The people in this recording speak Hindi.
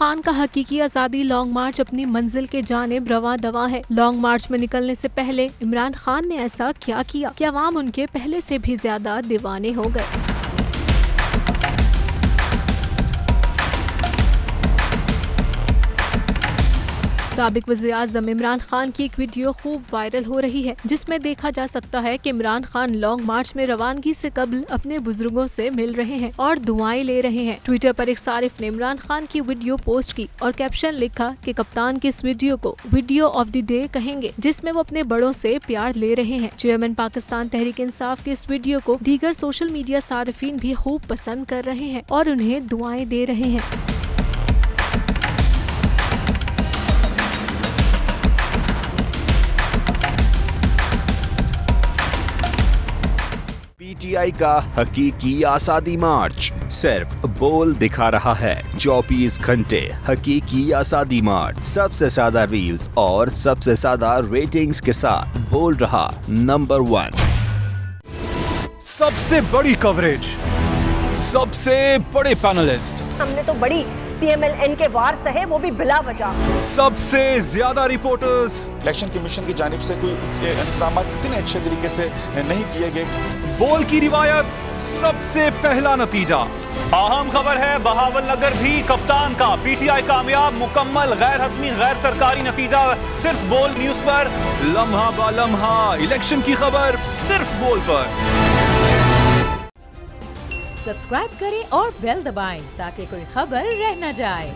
खान का हकीकी आजादी लॉन्ग मार्च अपनी मंजिल के जानिब रवां दवा है। लॉन्ग मार्च में निकलने से पहले इमरान खान ने ऐसा क्या किया कि अवाम उनके पहले से भी ज्यादा दीवाने हो गए। साबिक वज़ीर-ए-आज़म इमरान खान की एक वीडियो खूब वायरल हो रही है, जिसमें देखा जा सकता है कि इमरान खान लॉन्ग मार्च में रवानगी से कबल अपने बुजुर्गों से मिल रहे हैं और दुआएं ले रहे हैं। ट्विटर पर एक सारिफ ने इमरान खान की वीडियो पोस्ट की और कैप्शन लिखा कि कप्तान की इस वीडियो को वीडियो ऑफ द डे कहेंगे, जिसमें वो अपने बड़ों से प्यार ले रहे हैं। चेयरमैन पाकिस्तान तहरीक इंसाफ की इस वीडियो को दीगर सोशल मीडिया सारिफीन भी खूब पसंद कर रहे हैं और उन्हें दुआएं दे रहे हैं। पीटीआई का हकीकी आज़ादी मार्च सिर्फ बोल दिखा रहा है। 24 घंटे हकीकी आज़ादी मार्च सबसे ज्यादा रील्स और सबसे ज्यादा रेटिंग्स के साथ बोल रहा नंबर 1। सबसे बड़ी कवरेज, सबसे बड़े पैनलिस्ट, हमने तो बड़ी पीएमएलएन के वार सहे, वो भी बिला वजह। सबसे ज्यादा रिपोर्टर्स। इलेक्शन कमीशन की जानिब से कोई इंतजाम इतने अच्छे तरीके से नहीं किए गए। बोल की रिवायत, सबसे पहला नतीजा। अहम खबर है बहावल नगर भी कप्तान का पीटीआई कामयाब, मुकम्मल गैर हतमी गैर सरकारी नतीजा सिर्फ बोल न्यूज पर। लम्हा बा लम्हा इलेक्शन की खबर सिर्फ बोल पर। सब्सक्राइब करें और बेल दबाएं ताकि कोई खबर रह न जाए।